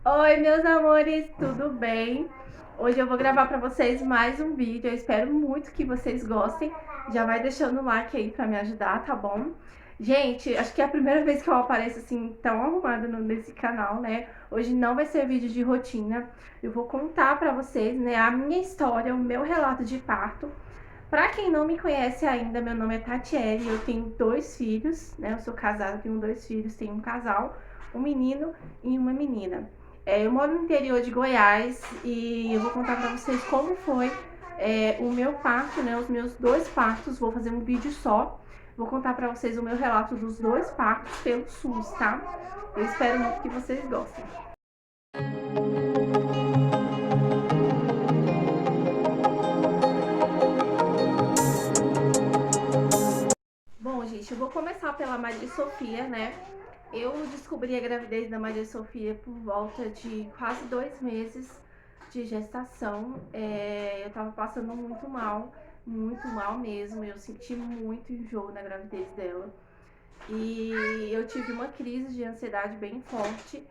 Oi, meus amores, tudo bem? Hoje eu vou gravar pra vocês mais um vídeo. Eu espero muito que vocês gostem. Já vai deixando o like aí pra me ajudar, tá bom? Gente, acho que é a primeira vez que eu apareço assim tão arrumada nesse canal, né? Hoje não vai ser vídeo de rotina. Eu vou contar pra vocês, né, a minha história, o meu relato de parto. Pra quem não me conhece ainda, meu nome é Tatiele, eu tenho 2 filhos, né? Eu sou casada, tenho 2 filhos, tenho um casal, um menino e uma menina. Eu moro no interior de Goiás e eu vou contar pra vocês como foi o meu parto, né? Os meus 2 partos, vou fazer um vídeo só. Vou contar pra vocês o meu relato dos 2 partos pelo SUS, tá? Eu espero muito que vocês gostem. Bom, gente, eu vou começar pela Maria Sofia, né? Eu descobri a gravidez da Maria Sofia por volta de quase 2 meses de gestação. Eu tava passando muito mal mesmo. Eu senti muito enjoo na gravidez dela. E eu tive uma crise de ansiedade bem forte.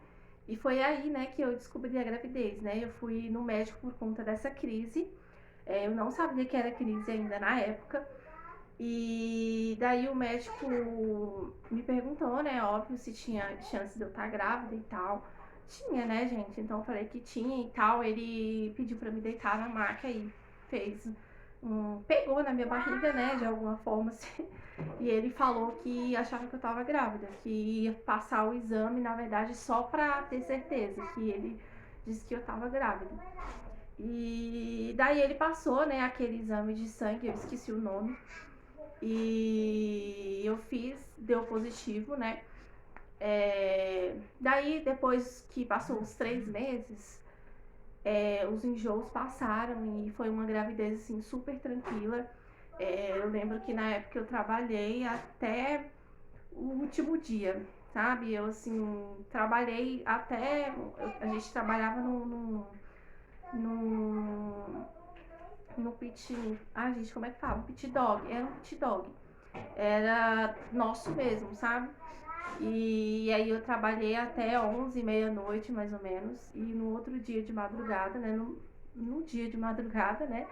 E foi aí, né, que eu descobri a gravidez, né? Eu fui no médico por conta dessa crise. Eu não sabia que era crise ainda na época. E daí o médico me perguntou, né, óbvio, se tinha chance de eu estar grávida e tal. Tinha, né, gente? Então eu falei que tinha e tal. Ele pediu pra me deitar na maca e fez pegou na minha barriga, né, de alguma forma, assim. E ele falou que achava que eu tava grávida, que ia passar o exame, na verdade, só pra ter certeza, que ele disse que eu tava grávida. E daí ele passou, né, aquele exame de sangue, eu esqueci o nome. E eu fiz, deu positivo, né? Daí, depois que passou os 3 meses, os enjoos passaram e foi uma gravidez assim super tranquila. Eu lembro que na época eu trabalhei até o último dia, sabe? Eu assim trabalhei até a gente trabalhava no, no pit. Ah, gente, como é que fala? Pit dog. Era um pit dog. Era nosso mesmo, sabe? E aí eu trabalhei até 11, meia-noite, mais ou menos. E no outro dia de madrugada, né? No dia de madrugada, né?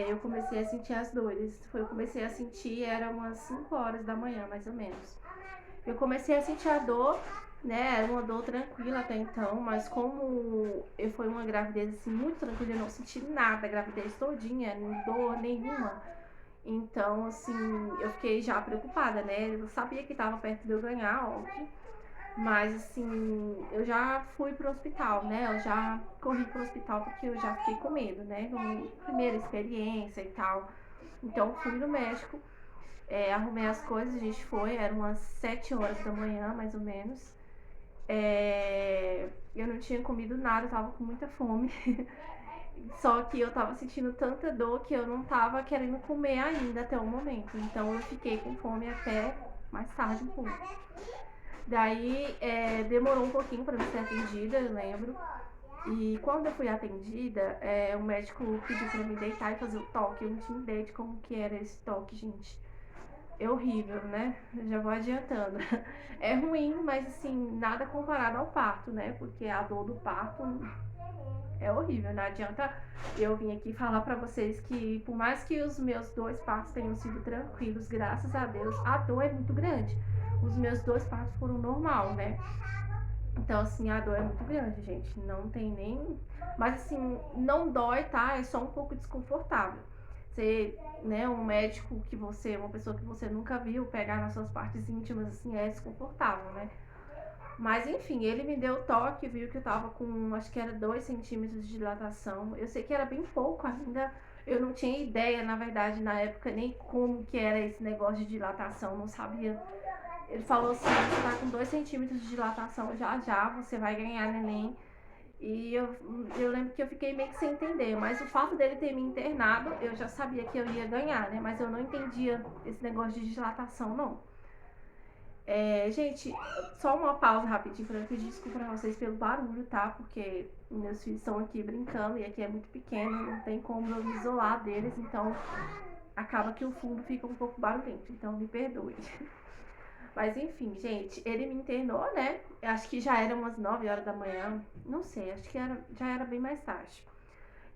Eu comecei a sentir as dores. Eu comecei a sentir, era umas 5 horas da manhã, mais ou menos. Eu comecei a sentir a dor, né? Era uma dor tranquila até então, mas como eu foi uma gravidez assim muito tranquila, eu não senti nada, a gravidez todinha, dor nenhuma. Então, assim, eu fiquei já preocupada, né? Eu sabia que estava perto de eu ganhar, óbvio. Mas, assim, eu já fui pro hospital, né? Eu já corri pro hospital porque eu já fiquei com medo, né? Como primeira experiência e tal. Então, fui no médico, arrumei as coisas, a gente foi, eram umas 7 horas da manhã, mais ou menos. Eu não tinha comido nada, eu tava com muita fome. Só que eu tava sentindo tanta dor que eu não tava querendo comer ainda até o momento. Então eu fiquei com fome até mais tarde um pouco. Daí demorou um pouquinho pra me ser atendida, eu lembro. E quando eu fui atendida, o médico pediu pra me deitar e fazer o toque. Eu não tinha ideia de como que era esse toque, gente. É horrível, né? Eu já vou adiantando. É ruim, mas assim, nada comparado ao parto, né? Porque a dor do parto é horrível, não adianta eu vim aqui falar pra vocês que por mais que os meus 2 partos tenham sido tranquilos, graças a Deus, a dor é muito grande. Os meus 2 partos foram normal, né? Então, assim, a dor é muito grande, gente. Não tem nem. Mas, assim, não dói, tá? É só um pouco desconfortável. Você, né, um médico que você, uma pessoa que você nunca viu, pegar nas suas partes íntimas, assim, é desconfortável, né? Mas enfim, ele me deu o toque, viu que eu tava com, acho que era 2 centímetros de dilatação. Eu sei que era bem pouco ainda. Eu não tinha ideia, na verdade, na época, nem como que era esse negócio de dilatação, não sabia. Ele falou assim, você tá com 2 centímetros de dilatação, já já você vai ganhar neném. E eu lembro que eu fiquei meio que sem entender, mas o fato dele ter me internado, eu já sabia que eu ia ganhar, né? Mas eu não entendia esse negócio de dilatação, não. Gente, só uma pausa rapidinho pra eu pedir desculpa pra vocês pelo barulho, tá? Porque meus filhos estão aqui brincando e aqui é muito pequeno, não tem como eu me isolar deles, então acaba que o fundo fica um pouco barulhento, então me perdoe. Mas enfim, gente, ele me internou, né? Acho que já era umas 9 horas da manhã. Não sei, acho que já era bem mais tarde.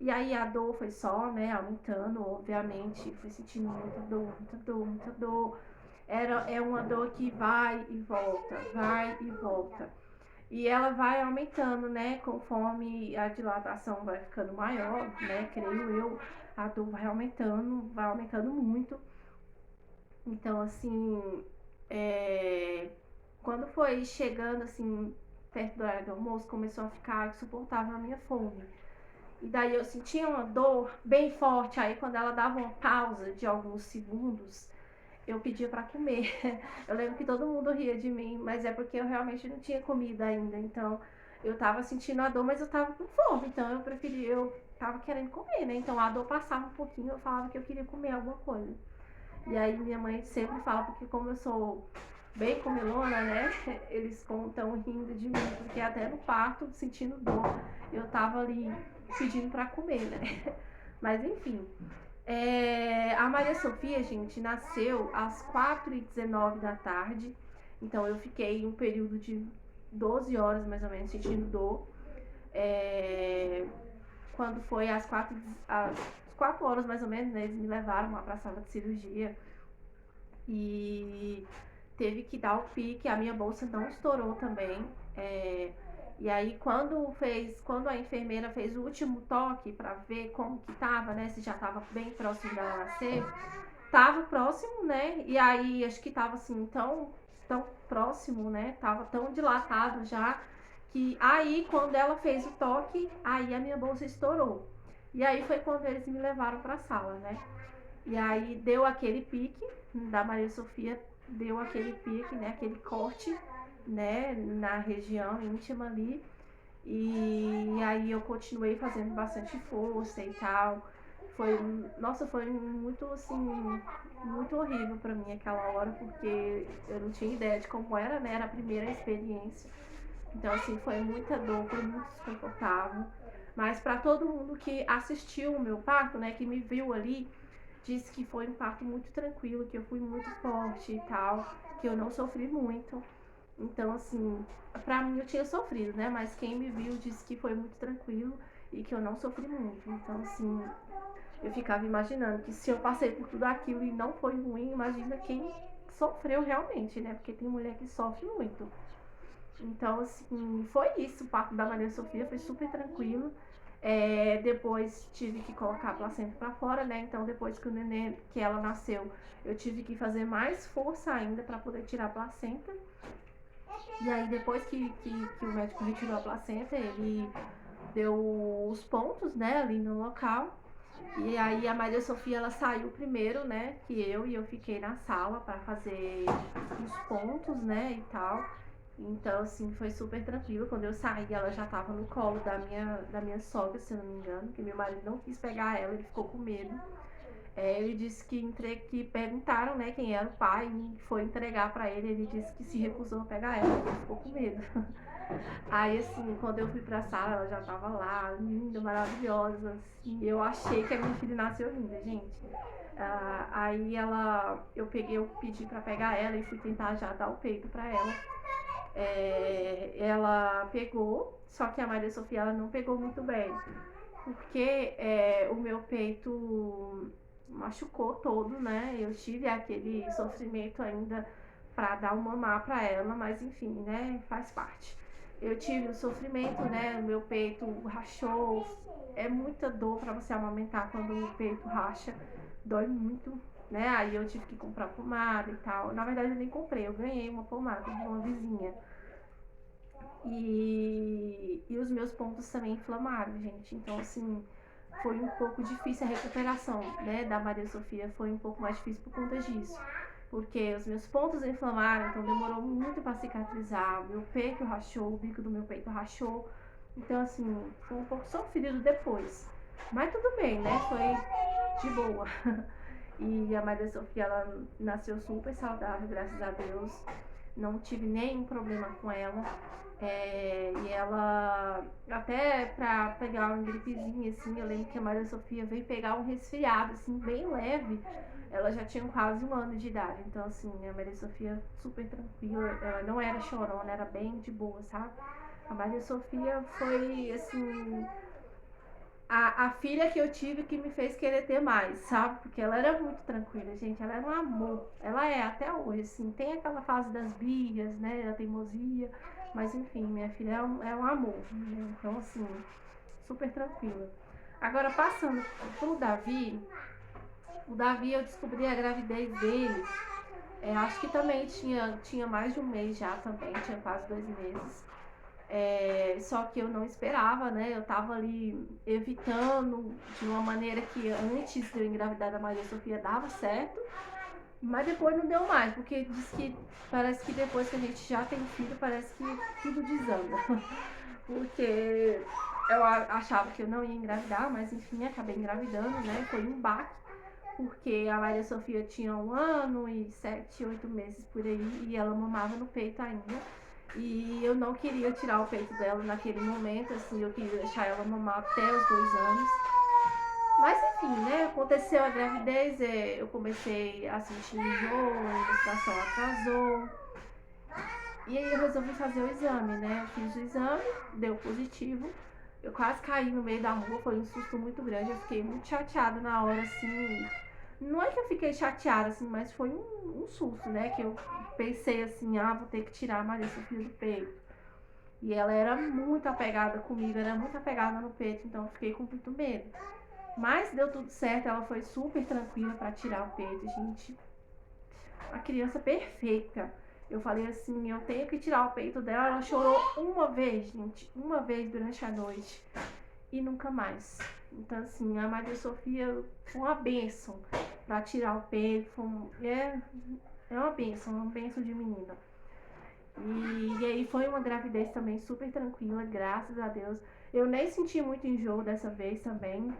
E aí a dor foi só, né, aumentando, obviamente. Fui sentindo muita dor, muita dor, muita dor. É uma dor que vai e volta, vai e volta. E ela vai aumentando, né, conforme a dilatação vai ficando maior, né, creio eu, a dor vai aumentando muito. Então, assim, quando foi chegando, assim, perto do horário do almoço, começou a ficar insuportável a minha fome. E daí eu sentia uma dor bem forte, aí quando ela dava uma pausa de alguns segundos, eu pedia para comer. Eu lembro que todo mundo ria de mim, mas é porque eu realmente não tinha comida ainda. Então eu tava sentindo a dor, mas eu tava com fome. Então eu tava querendo comer, né? Então a dor passava um pouquinho, eu falava que eu queria comer alguma coisa. E aí minha mãe sempre fala, porque como eu sou bem comelona, né? Eles estão rindo de mim, porque até no parto, sentindo dor, eu tava ali pedindo para comer, né? Mas enfim, a Maria Sofia, gente, nasceu às 4h19 da tarde. Então eu fiquei um período de 12 horas mais ou menos sentindo dor. Quando foi às 4 horas mais ou menos, né, eles me levaram lá para a sala de cirurgia e teve que dar o pique. A minha bolsa não estourou também. E aí quando a enfermeira fez o último toque para ver como que tava, né, se já tava bem próximo dela nascer, tava próximo, né? E aí acho que tava assim tão próximo, né? Tava tão dilatado já que aí quando ela fez o toque, aí a minha bolsa estourou. E aí foi quando eles me levaram para a sala, né? E aí deu aquele pique da Maria Sofia, deu aquele pique, né? Aquele corte, né? Na região íntima ali. E aí eu continuei fazendo bastante força e tal. Nossa, foi muito assim, muito horrível pra mim aquela hora, porque eu não tinha ideia de como era, né? Era a primeira experiência. Então, assim, foi muita dor, foi muito desconfortável. Mas para todo mundo que assistiu o meu parto, né, que me viu ali, disse que foi um parto muito tranquilo, que eu fui muito forte e tal, que eu não sofri muito. Então, assim, pra mim eu tinha sofrido, né? Mas quem me viu disse que foi muito tranquilo e que eu não sofri muito. Então, assim, eu ficava imaginando que se eu passei por tudo aquilo e não foi ruim, imagina quem sofreu realmente, né? Porque tem mulher que sofre muito. Então, assim, foi isso. O parto da Maria Sofia foi super tranquilo. Depois tive que colocar a placenta pra fora, né? Então, depois que ela nasceu, eu tive que fazer mais força ainda para poder tirar a placenta. E aí, depois que o médico retirou a placenta, ele deu os pontos, né, ali no local. E aí, a Maria Sofia, ela saiu primeiro, né, e eu fiquei na sala para fazer os pontos, né, e tal. Então, assim, foi super tranquilo. Quando eu saí, ela já tava no colo da minha sogra, se eu não me engano, que meu marido não quis pegar ela, ele ficou com medo. Ele disse que perguntaram, né, quem era o pai e foi entregar pra ele. Ele disse que se recusou a pegar ela, porque ele ficou com medo. Aí, assim, quando eu fui pra sala, ela já tava lá, linda, maravilhosa, assim. Eu achei que a minha filha nasceu linda, gente. Aí eu pedi pra pegar ela e fui tentar já dar o peito pra ela. Ela pegou, só que a Maria Sofia ela não pegou muito bem, porque o meu peito machucou todo, né? Eu tive aquele sofrimento ainda para dar um mamar para ela, mas enfim, né? Faz parte. Eu tive o sofrimento, né? O meu peito rachou. É muita dor para você amamentar quando o peito racha, dói muito, né? Aí eu tive que comprar pomada e tal. Na verdade eu nem comprei, eu ganhei uma pomada de uma vizinha. E os meus pontos também inflamaram, gente. Então, assim, foi um pouco difícil a recuperação, né, da Maria Sofia. Foi um pouco mais difícil por conta disso. Porque os meus pontos inflamaram, então demorou muito para cicatrizar. O meu peito rachou, o bico do meu peito rachou. Então, assim, foi um pouco sofrido depois. Mas tudo bem, né? Foi de boa. E a Maria Sofia, ela nasceu super saudável, graças a Deus. Não tive nenhum problema com ela. E ela, até pra pegar uma gripezinha, assim, eu lembro que a Maria Sofia veio pegar um resfriado, assim, bem leve. Ela já tinha quase 1 ano de idade, então, assim, a Maria Sofia super tranquila, ela não era chorona, era bem de boa, sabe? A Maria Sofia foi, assim, a filha que eu tive que me fez querer ter mais, sabe? Porque ela era muito tranquila, gente. Ela era um amor. Ela é até hoje, assim. Tem aquela fase das birras, né? Da teimosia. Mas enfim, minha filha é um amor. Né? Então, assim, super tranquila. Agora, passando pro Davi, o Davi eu descobri a gravidez dele. Acho que também tinha mais de 1 mês já também, tinha quase 2 meses. Só que eu não esperava, né? Eu tava ali evitando de uma maneira que antes de eu engravidar da Maria Sofia dava certo, mas depois não deu mais, porque diz que parece que depois que a gente já tem filho, parece que tudo desanda. Porque eu achava que eu não ia engravidar, mas enfim, acabei engravidando, né? Foi um baque, porque a Maria Sofia tinha 1 ano e 7, 8 meses por aí, e ela mamava no peito ainda. E eu não queria tirar o peito dela naquele momento, assim, eu queria deixar ela mamar até os 2 anos. Mas enfim, né, aconteceu a gravidez, eu comecei a sentir enjoo, a menstruação atrasou. E aí eu resolvi fazer o exame, né, eu fiz o exame, deu positivo. Eu quase caí no meio da rua, foi um susto muito grande, eu fiquei muito chateada na hora, assim. Não é que eu fiquei chateada, assim, mas foi um susto, né? Que eu pensei assim, vou ter que tirar a Maria Sofia do peito. E ela era muito apegada comigo, era muito apegada no peito, então eu fiquei com muito medo. Mas deu tudo certo, ela foi super tranquila pra tirar o peito, gente. A criança perfeita. Eu falei assim, eu tenho que tirar o peito dela. Ela chorou uma vez, gente, uma vez durante a noite. E nunca mais. Então, assim, a Maria Sofia foi uma bênção pra tirar o peito. É uma bênção de menina. E aí foi uma gravidez também super tranquila, graças a Deus. Eu nem senti muito enjoo dessa vez também.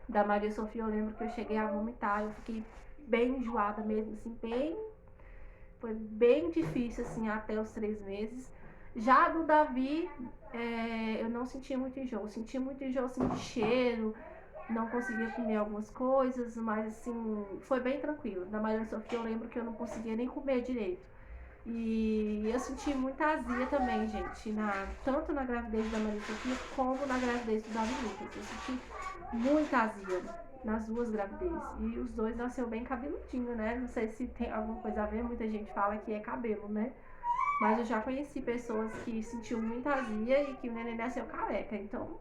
Da Maria Sofia eu lembro que eu cheguei a vomitar, eu fiquei bem enjoada mesmo, assim, foi bem difícil, assim, até os 3 meses. Já do Davi, eu não sentia muito enjoo. Sentia muito enjoo, assim, de cheiro, não conseguia comer algumas coisas, mas, assim, foi bem tranquilo. Da Maria Sofia eu lembro que eu não conseguia nem comer direito. E eu senti muita azia também, gente, tanto na gravidez da Maria Sofia como na gravidez do Davi Lucas. Eu senti muita azia nas 2 gravidezes. E os 2 nasceu bem cabeludinho, né? Não sei se tem alguma coisa a ver, muita gente fala que é cabelo, né? Mas eu já conheci pessoas que sentiam muita azia e que o neném nasceu careca. Então,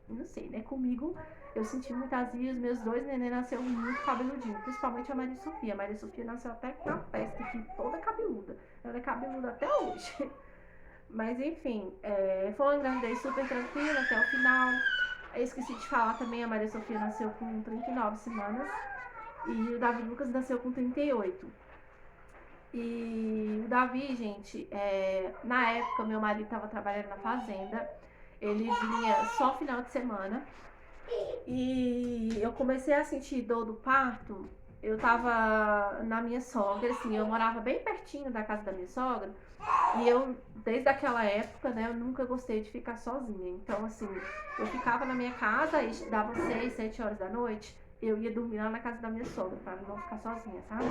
não sei, né? Comigo, eu senti muita azia, os meus 2 neném nasceram muito cabeludinho, principalmente a Maria Sofia. A Maria Sofia nasceu até com a testa aqui, toda cabeluda. Ela é cabeluda até hoje. Mas enfim, foi uma gravidez super tranquila até o final. Eu esqueci de falar também, a Maria Sofia nasceu com 39 semanas e o Davi Lucas nasceu com 38. E o Davi, gente, na época meu marido estava trabalhando na fazenda, ele vinha só final de semana e eu comecei a sentir dor do parto. Eu tava na minha sogra, assim, eu morava bem pertinho da casa da minha sogra. E eu, desde aquela época, né, eu nunca gostei de ficar sozinha. Então, assim, eu ficava na minha casa, aí dava 6, 7 horas da noite, eu ia dormir lá na casa da minha sogra, pra não ficar sozinha, sabe?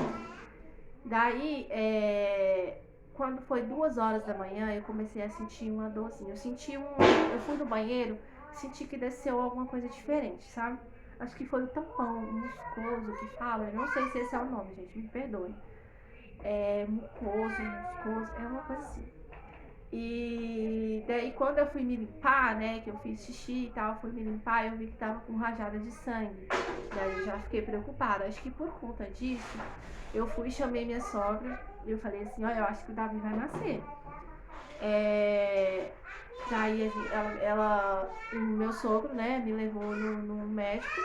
Daí, quando foi 2 horas da manhã, eu comecei a sentir uma dorzinha. Eu fui no banheiro, senti que desceu alguma coisa diferente, sabe? Acho que foi o tampão muscoso que fala, eu não sei se esse é o nome, gente, me perdoe. Mucoso, muscoso, é uma coisa assim. E daí quando eu fui me limpar, né, que eu fiz xixi e tal, fui me limpar, eu vi que tava com rajada de sangue. Daí eu já fiquei preocupada. Acho que por conta disso, eu fui e chamei minha sogra e eu falei assim, olha, eu acho que o Davi vai nascer. Daí o meu sogro, né, me levou no médico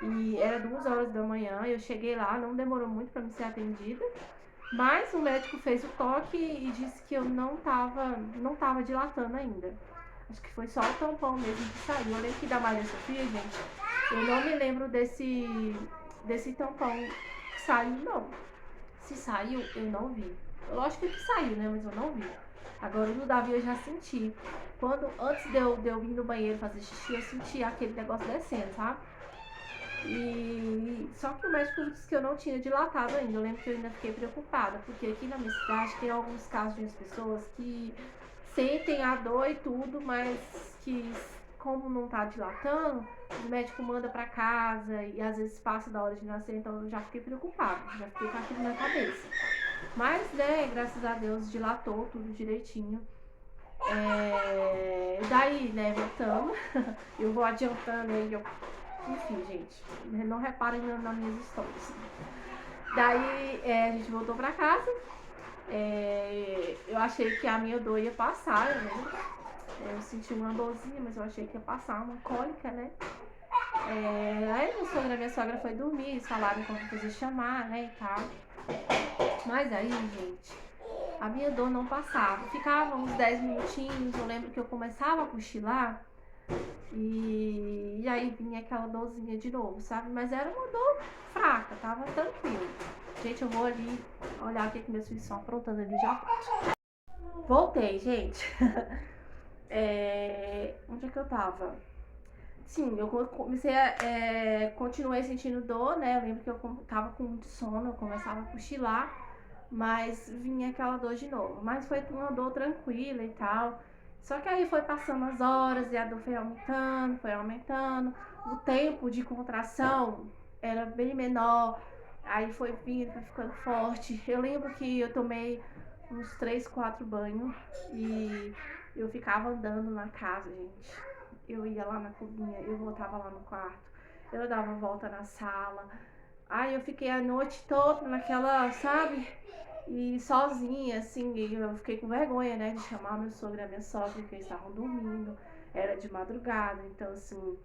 e era 2 horas da manhã, eu cheguei lá, não demorou muito pra me ser atendida. Mas o médico fez o toque e disse que eu não tava dilatando ainda. Acho que foi só o tampão mesmo que saiu. Eu lembro que da Maria Sofia, gente, eu não me lembro desse tampão que saiu, não. Se saiu, eu não vi. Lógico que saiu, né? Mas eu não vi. Agora o do Davi eu já senti. Antes de eu ir no banheiro fazer xixi, eu senti aquele negócio descendo, sabe? E só que o médico disse que eu não tinha dilatado ainda. Eu lembro que eu ainda fiquei preocupada, porque aqui na minha cidade tem alguns casos de pessoas que sentem a dor e tudo, mas que como não tá dilatando, o médico manda pra casa e às vezes passa da hora de nascer, então eu já fiquei preocupada, já fiquei com aquilo na cabeça. Mas, né, graças a Deus dilatou tudo direitinho. Daí, né, voltando, eu vou adiantando aí, enfim, gente, não reparem nas minhas histórias. Daí a gente voltou pra casa. Eu achei que a minha dor ia passar, né? Eu senti uma dorzinha, mas eu achei que ia passar, uma cólica, né? Aí minha sogra foi dormir, eles falaram como fazer chamar, né, e tal. Mas aí, gente, a minha dor não passava. Ficava uns 10 minutinhos, eu lembro que eu começava a cochilar e aí vinha aquela dorzinha de novo, sabe? Mas era uma dor fraca, tava tranquilo. Gente, eu vou ali olhar o que meus filhos estão aprontando ali já. Voltei, gente. Onde é que eu tava? Sim, eu comecei a. Continuei sentindo dor, né? Eu lembro que eu tava com muito sono, eu começava a cochilar, mas vinha aquela dor de novo. Mas foi uma dor tranquila e tal. Só que aí foi passando as horas e a dor foi aumentando, foi aumentando. O tempo de contração era bem menor. Aí foi vindo, foi ficando forte. Eu lembro que eu tomei uns 3, 4 banhos e eu ficava andando na casa, gente. Eu ia lá na cozinha, eu voltava lá no quarto, eu dava volta na sala. Aí eu fiquei a noite toda naquela, sabe? E sozinha, assim, e eu fiquei com vergonha, né, de chamar meu sogro e a minha sogra, porque eles estavam dormindo, era de madrugada, então assim,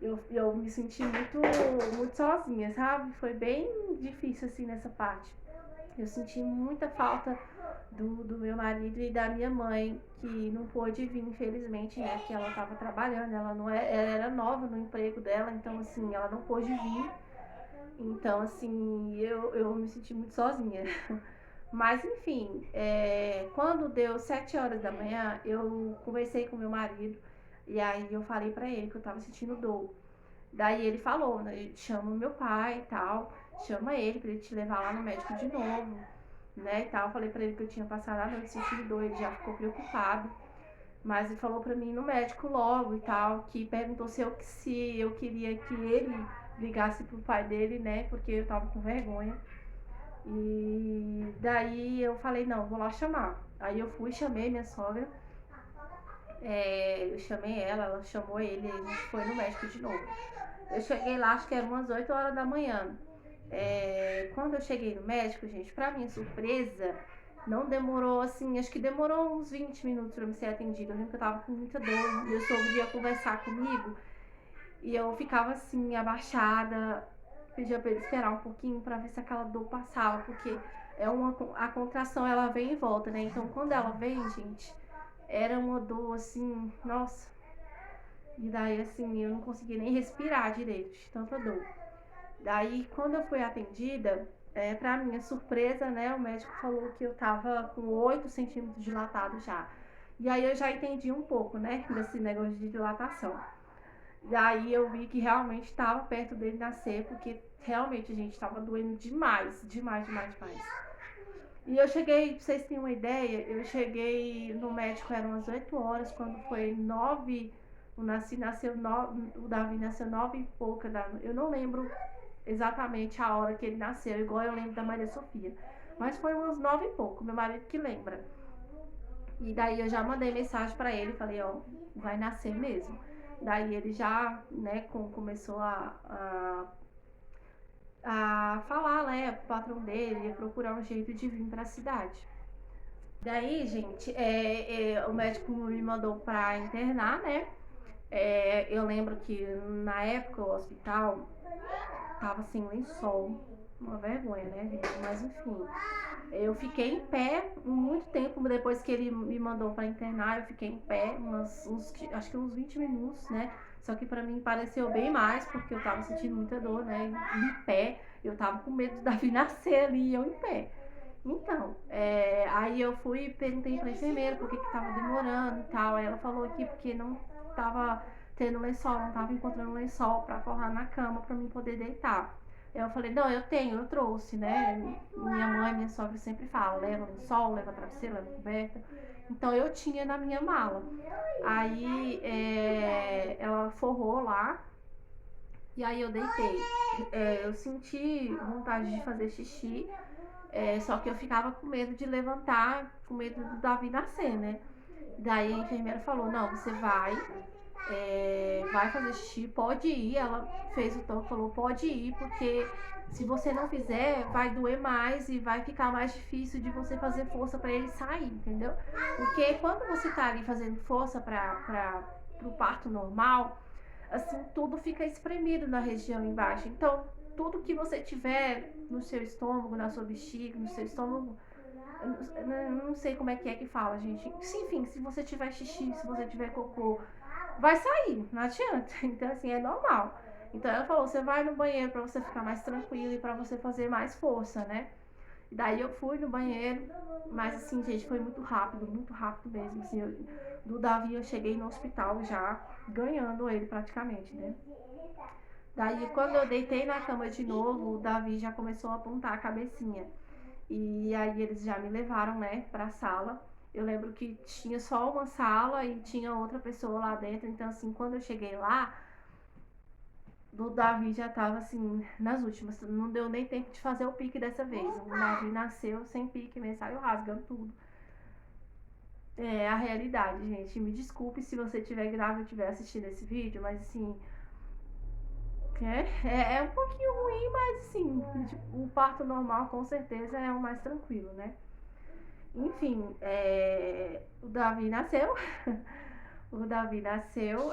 eu me senti muito, muito sozinha, sabe? Foi bem difícil, assim, nessa parte. Eu senti muita falta do meu marido e da minha mãe, que não pôde vir, infelizmente, né? Porque ela estava trabalhando, ela era nova no emprego dela, então assim, ela não pôde vir. Então, assim, eu me senti muito sozinha. Mas enfim, quando deu 7 horas da manhã, eu conversei com meu marido e aí eu falei pra ele que eu tava sentindo dor. Daí ele falou, né? Chama o meu pai e tal, chama ele pra ele te levar lá no médico de novo, né? E tal. Eu falei pra ele que eu tinha passado a noite sentindo dor, ele já ficou preocupado. Mas ele falou pra mim ir no médico logo e tal, que perguntou se eu queria que ele ligasse pro pai dele, né? Porque eu tava com vergonha. E daí eu falei, não, vou lá chamar. Aí eu fui, chamei minha sogra. Eu chamei ela chamou ele, e a gente foi no médico de novo. Eu cheguei lá, acho que era umas 8 horas da manhã. Quando eu cheguei no médico, gente, pra minha surpresa, não demorou assim, acho que demorou uns 20 minutos pra me ser atendida. Eu lembro que eu tava com muita dor, meu sogro ia conversar comigo e eu ficava assim, abaixada, pedia pra ele esperar um pouquinho pra ver se aquela dor passava, porque a contração ela vem e volta, né? Então quando ela vem, gente, era uma dor assim, nossa. E daí assim, eu não conseguia nem respirar direito, de tanta dor. Daí, quando eu fui atendida, pra minha surpresa, né, o médico falou que eu tava com 8 centímetros dilatado já. E aí eu já entendi um pouco, né, desse negócio de dilatação. Daí eu vi que realmente estava perto dele nascer, porque realmente, gente, estava doendo demais, demais, demais, demais. E eu cheguei, pra vocês terem uma ideia, eu cheguei no médico, eram umas 8 horas, quando foi 9, o Davi nasceu 9 e pouca, eu não lembro exatamente a hora que ele nasceu, igual eu lembro da Maria Sofia. Mas foi umas 9 e pouco, meu marido que lembra. E daí eu já mandei mensagem pra ele, falei, ó, vai nascer mesmo. Daí ele já, né, começou a falar, né, pro patrão dele, procurar um jeito de vir pra cidade. Daí, gente, o médico me mandou pra internar, né? Eu lembro que na época o hospital tava sem lençol, uma vergonha, né, gente? Mas enfim, eu fiquei em pé muito tempo depois que ele me mandou pra internar. Eu fiquei em pé acho que uns 20 minutos, né? Só que pra mim pareceu bem mais, porque eu tava sentindo muita dor, né? Em pé, eu tava com medo de Davi nascer ali e eu em pé. Então, aí eu fui e perguntei pra enfermeira por que tava demorando e tal. Aí ela falou aqui porque não tava tendo lençol, não tava encontrando lençol pra forrar na cama pra mim poder deitar. Aí eu falei, não, eu trouxe, né? Minha mãe, minha sogra sempre fala, leva lençol, leva travesseiro, leva coberta. Então eu tinha na minha mala. Aí ela forrou lá e aí eu deitei. Eu senti vontade de fazer xixi. Só que eu ficava com medo de levantar, com medo do Davi nascer, né? Daí a enfermeira falou, não, você vai fazer xixi, pode ir. Ela fez o toque, falou, pode ir, porque se você não fizer, vai doer mais e vai ficar mais difícil de você fazer força pra ele sair, entendeu? Porque quando você tá ali fazendo força pro parto normal, assim, tudo fica espremido na região embaixo. Então, tudo que você tiver no seu estômago, na sua bexiga, no seu estômago, não sei como é que fala, gente. Enfim, se você tiver xixi, se você tiver cocô, vai sair, não adianta. Então, assim, é normal. Então, ela falou, você vai no banheiro pra você ficar mais tranquilo e pra você fazer mais força, né? Daí eu fui no banheiro, mas assim, gente, foi muito rápido mesmo. Assim, do Davi eu cheguei no hospital já ganhando ele praticamente, né? Daí quando eu deitei na cama de novo, o Davi já começou a apontar a cabecinha. E aí eles já me levaram, né, pra sala. Eu lembro que tinha só uma sala e tinha outra pessoa lá dentro. Então, assim, quando eu cheguei lá, o Davi já tava assim, nas últimas. Não deu nem tempo de fazer o pique dessa vez. O Davi nasceu sem pique, mesmo, saiu rasgando tudo. É a realidade, gente. Me desculpe se você estiver grávida e estiver assistindo esse vídeo, mas assim. É um pouquinho ruim, mas assim, tipo, o parto normal com certeza é o mais tranquilo, né? Enfim, o Davi nasceu. O Davi nasceu,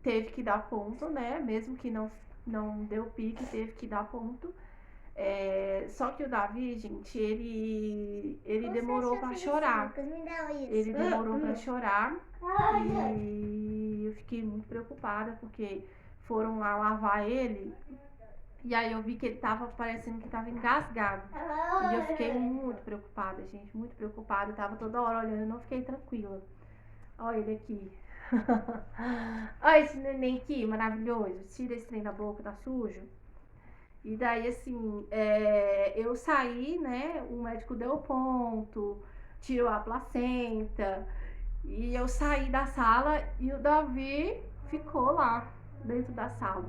teve que dar ponto, né? Mesmo que não deu pique, teve que dar ponto. Só que o Davi, gente, ele demorou pra chorar. Ele demorou pra chorar e eu fiquei muito preocupada porque foram lá lavar ele e aí eu vi que ele tava parecendo que tava engasgado. E eu fiquei muito preocupada, gente, muito preocupada. Eu tava toda hora olhando, eu não fiquei tranquila. Olha ele aqui. Olha esse neném aqui, maravilhoso. Tira esse trem da boca, tá sujo. E daí, assim, eu saí, né? O médico deu ponto, tirou a placenta. E eu saí da sala e o Davi ficou lá, dentro da sala.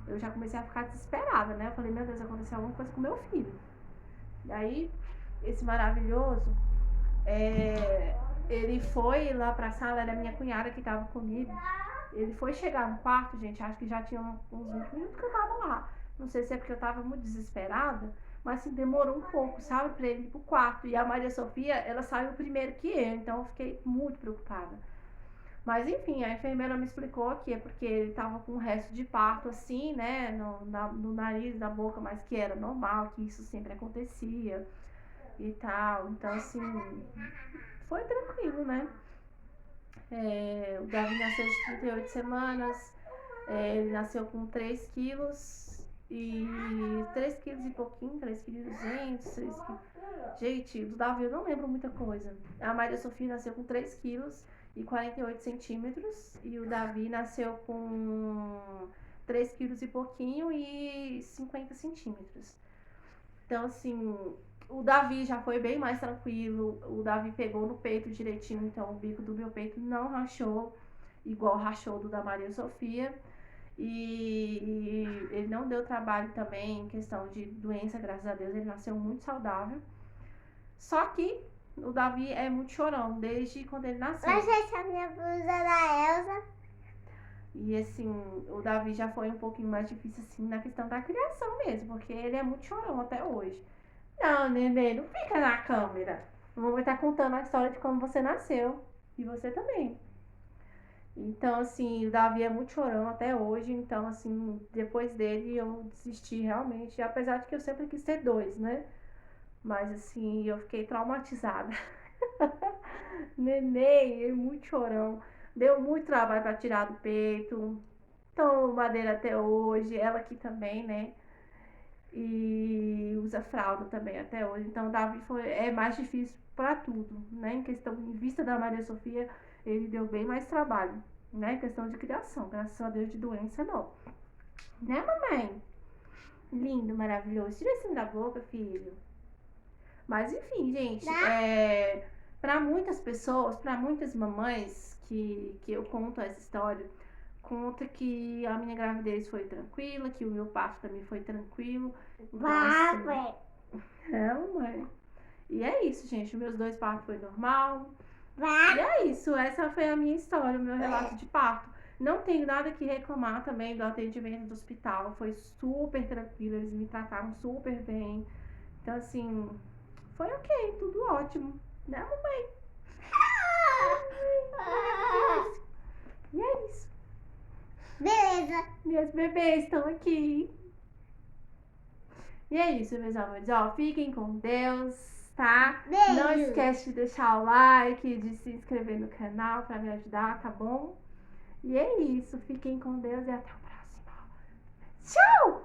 Eu já comecei a ficar desesperada, né? Eu falei, meu Deus, aconteceu alguma coisa com meu filho. Daí, esse maravilhoso, ele foi lá pra sala, era minha cunhada que tava comigo. Ele foi chegar no quarto, gente, acho que já tinha uns 20 minutos que eu tava lá. Não sei se é porque eu tava muito desesperada, mas assim, demorou um pouco, sabe, pra ele ir pro quarto. E a Maria Sofia, ela saiu primeiro que eu, então eu fiquei muito preocupada. Mas enfim, a enfermeira me explicou que é porque ele tava com um resto de parto assim, né, no nariz, na boca, mas que era normal, que isso sempre acontecia e tal. Então, assim, foi tranquilo, né? O Davi nasceu de 38 semanas, ele nasceu com 3 quilos e 3 quilos e pouquinho, 3 quilos e 200, 3 quilos. Gente, do Davi eu não lembro muita coisa. A Maria Sofia nasceu com 3 quilos e 48 centímetros e o Davi nasceu com 3 quilos e pouquinho e 50 centímetros. Então, assim, o Davi já foi bem mais tranquilo. O Davi pegou no peito direitinho, então o bico do meu peito não rachou, igual rachou do da Maria Sofia. E ele não deu trabalho também em questão de doença, graças a Deus, ele nasceu muito saudável. Só que o Davi é muito chorão, desde quando ele nasceu. Mas essa é a minha blusa da Elsa. E assim, o Davi já foi um pouquinho mais difícil assim na questão da criação mesmo, porque ele é muito chorão até hoje. Não, neném, não fica na câmera. A mamãe tá contando a história de como você nasceu. E você também. Então, assim, o Davi é muito chorão até hoje. Então, assim, depois dele eu desisti realmente. Apesar de que eu sempre quis ter 2, né? Mas, assim, eu fiquei traumatizada. Neném, é muito chorão. Deu muito trabalho pra tirar do peito. Então, madeira até hoje. Ela aqui também, né? e usa fralda também até hoje. Então o Davi é mais difícil para tudo, né? Em vista da Maria Sofia, ele deu bem mais trabalho, né? Em questão de criação, graças a Deus de doença não. Né, mamãe? Lindo, maravilhoso. Tira isso da boca, filho. Mas enfim, gente, para muitas pessoas, para muitas mamães que eu conto essa história, conta que a minha gravidez foi tranquila, que o meu parto também foi tranquilo. Então, assim, mãe. E é isso, gente. Meus 2 partos foi normal. E é isso. Essa foi a minha história, o meu relato de parto. Não tenho nada que reclamar também do atendimento do hospital. Foi super tranquilo. Eles me trataram super bem. Então, assim, foi ok. Tudo ótimo. Né, mamãe? E é isso. Beleza. Meus bebês estão aqui. E é isso, meus amores. Ó, fiquem com Deus, tá? Beijo. Não esquece de deixar o like, de se inscrever no canal pra me ajudar, tá bom? E é isso. Fiquem com Deus e até o próximo. Tchau!